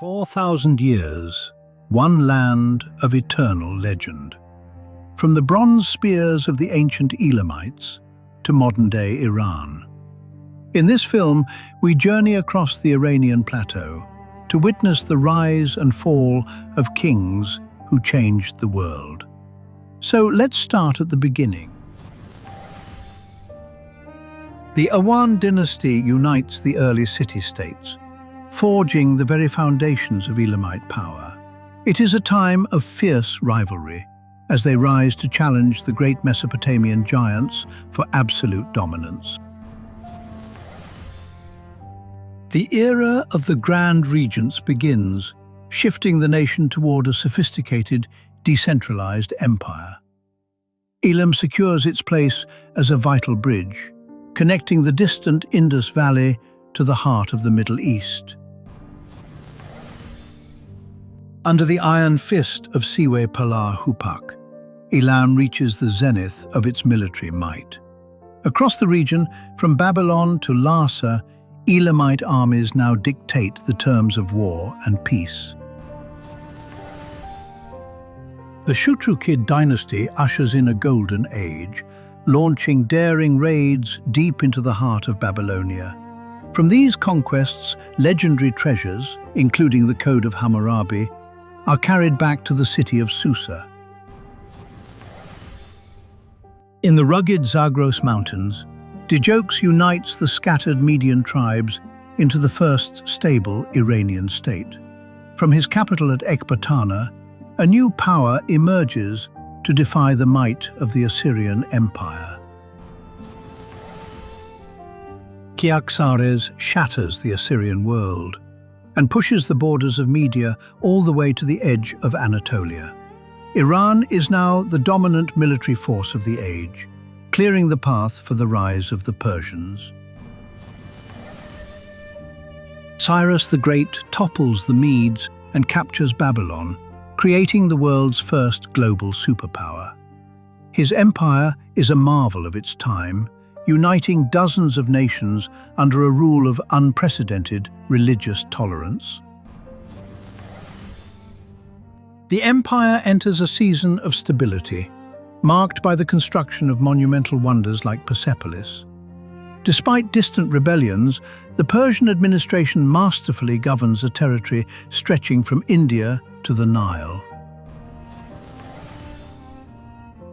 4,000 years, one land of eternal legend. From the bronze spears of the ancient Elamites to modern-day Iran. In this film, we journey across the Iranian plateau to witness the rise and fall of kings who changed the world. So let's start at the beginning. The Awan dynasty unites the early city-states, forging the very foundations of Elamite power. It is a time of fierce rivalry, as they rise to challenge the great Mesopotamian giants for absolute dominance. The era of the Grand Regents begins, shifting the nation toward a sophisticated, decentralized empire. Elam secures its place as a vital bridge, connecting the distant Indus Valley to the heart of the Middle East. Under the iron fist of Siwe Pala Hupak, Elam reaches the zenith of its military might. Across the region, from Babylon to Larsa, Elamite armies now dictate the terms of war and peace. The Turkic dynasty ushers in a golden age, launching daring raids deep into the heart of Babylonia. From these conquests, legendary treasures, including the Code of Hammurabi, are carried back to the city of Susa. In the rugged Zagros Mountains, Djokes unites the scattered Median tribes into the first stable Iranian state. From his capital at Ekbatana, a new power emerges to defy the might of the Assyrian Empire. Kyaxares shatters the Assyrian world and pushes the borders of Media all the way to the edge of Anatolia. Iran is now the dominant military force of the age, clearing the path for the rise of the Persians. Cyrus the Great topples the Medes and captures Babylon, creating the world's first global superpower. His empire is a marvel of its time, uniting dozens of nations under a rule of unprecedented religious tolerance. The empire enters a season of stability, marked by the construction of monumental wonders like Persepolis. Despite distant rebellions, the Persian administration masterfully governs a territory stretching from India to the Nile.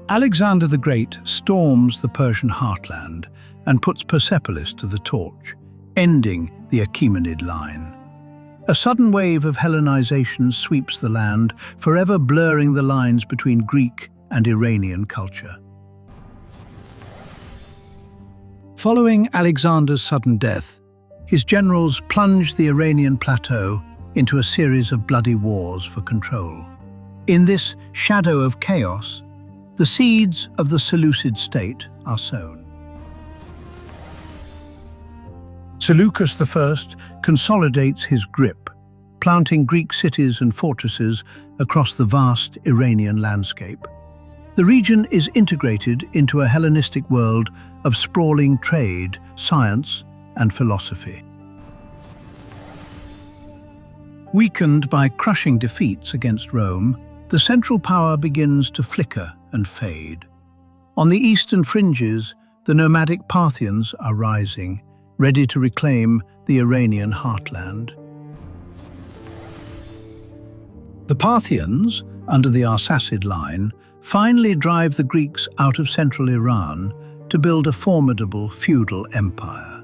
Alexander the Great storms the Persian heartland and puts Persepolis to the torch, ending the Achaemenid line. A sudden wave of Hellenization sweeps the land, forever blurring the lines between Greek and Iranian culture. Following Alexander's sudden death, his generals plunged the Iranian plateau into a series of bloody wars for control. In this shadow of chaos, the seeds of the Seleucid state are sown. Seleucus I consolidates his grip, planting Greek cities and fortresses across the vast Iranian landscape. The region is integrated into a Hellenistic world of sprawling trade, science, and philosophy. Weakened by crushing defeats against Rome, the central power begins to flicker and fade. On the eastern fringes, the nomadic Parthians are rising, ready to reclaim the Iranian heartland. The Parthians, under the Sassanid line, finally drive the Greeks out of central Iran to build a formidable feudal empire.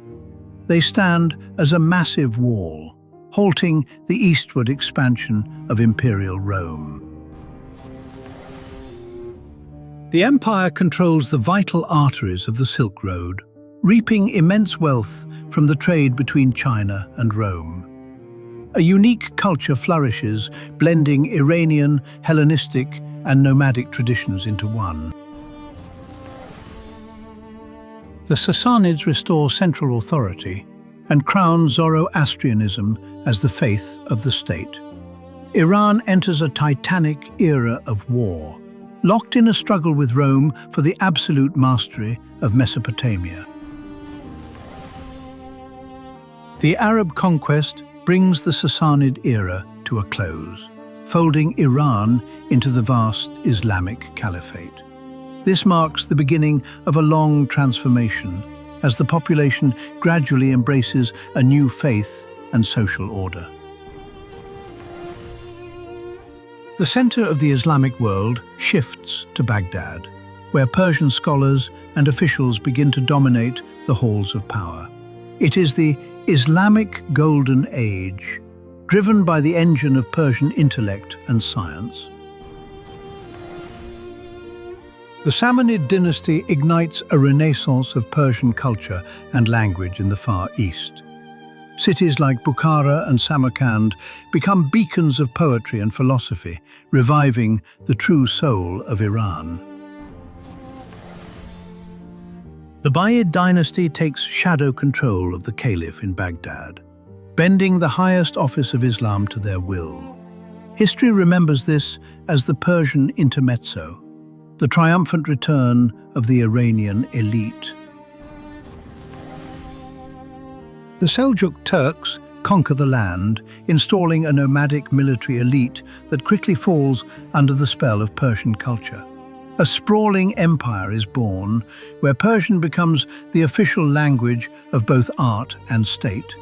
They stand as a massive wall, halting the eastward expansion of imperial Rome. The empire controls the vital arteries of the Silk Road, reaping immense wealth from the trade between China and Rome. A unique culture flourishes, blending Iranian, Hellenistic, and nomadic traditions into one. The Sassanids restore central authority and crown Zoroastrianism as the faith of the state. Iran enters a titanic era of war, locked in a struggle with Rome for the absolute mastery of Mesopotamia. The Arab conquest brings the Sassanid era to a close, folding Iran into the vast Islamic Caliphate. This marks the beginning of a long transformation as the population gradually embraces a new faith and social order. The center of the Islamic world shifts to Baghdad, where Persian scholars and officials begin to dominate the halls of power. It is the Islamic Golden Age, driven by the engine of Persian intellect and science. The Sassanid dynasty ignites a renaissance of Persian culture and language in the Far East. Cities like Bukhara and Samarkand become beacons of poetry and philosophy, reviving the true soul of Iran. The Umayyad dynasty takes shadow control of the caliph in Baghdad, bending the highest office of Islam to their will. History remembers this as the Persian intermezzo, the triumphant return of the Iranian elite. The Seljuk Turks conquer the land, installing a nomadic military elite that quickly falls under the spell of Persian culture. A sprawling empire is born, where Persian becomes the official language of both art and state.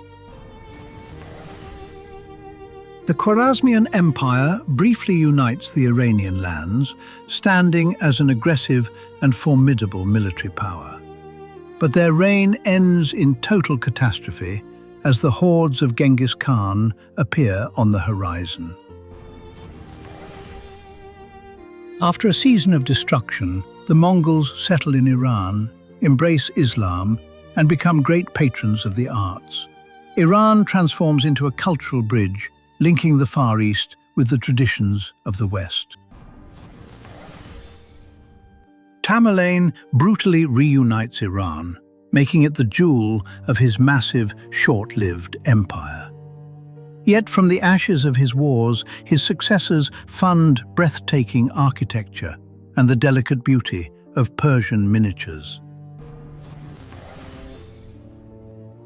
The Khwarezmian Empire briefly unites the Iranian lands, standing as an aggressive and formidable military power. But their reign ends in total catastrophe as the hordes of Genghis Khan appear on the horizon. After a season of destruction, the Mongols settle in Iran, embrace Islam, and become great patrons of the arts. Iran transforms into a cultural bridge, linking the Far East with the traditions of the West. Tamerlane brutally reunites Iran, making it the jewel of his massive, short-lived empire. Yet from the ashes of his wars, his successors fund breathtaking architecture and the delicate beauty of Persian miniatures.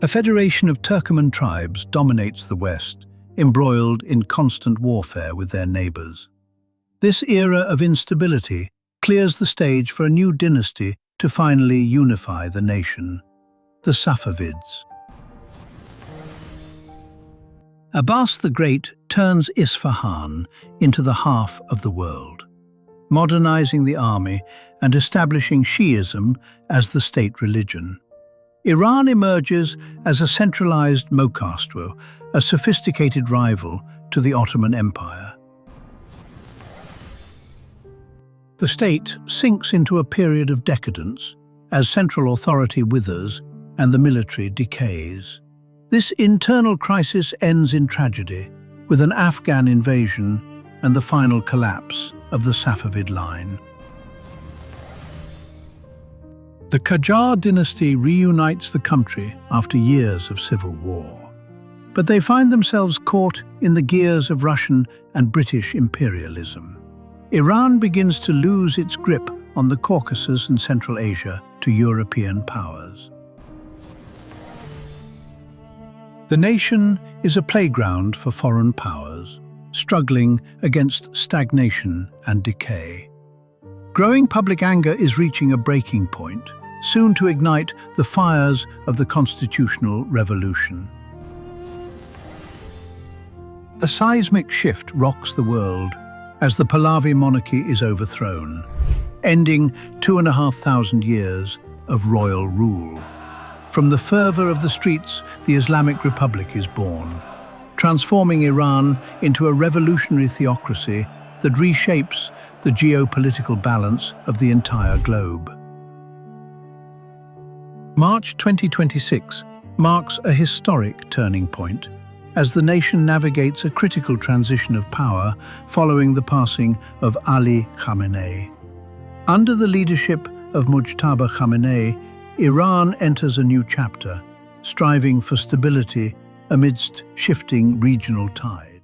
A federation of Turkoman tribes dominates the West, embroiled in constant warfare with their neighbors. This era of instability clears the stage for a new dynasty to finally unify the nation, the Safavids. Abbas the Great turns Isfahan into the half of the world, modernizing the army and establishing Shi'ism as the state religion. Iran emerges as a centralized Mokastro, a sophisticated rival to the Ottoman Empire. The state sinks into a period of decadence as central authority withers and the military decays. This internal crisis ends in tragedy, with an Afghan invasion and the final collapse of the Safavid line. The Qajar dynasty reunites the country after years of civil war. But they find themselves caught in the gears of Russian and British imperialism. Iran begins to lose its grip on the Caucasus and Central Asia to European powers. The nation is a playground for foreign powers, struggling against stagnation and decay. Growing public anger is reaching a breaking point, soon to ignite the fires of the constitutional revolution. A seismic shift rocks the world as the Pahlavi monarchy is overthrown, ending 2,500 years of royal rule. From the fervor of the streets, the Islamic Republic is born, transforming Iran into a revolutionary theocracy that reshapes the geopolitical balance of the entire globe. March 2026 marks a historic turning point as the nation navigates a critical transition of power following the passing of Ali Khamenei. Under the leadership of Mujtaba Khamenei, Iran enters a new chapter, striving for stability amidst shifting regional tides.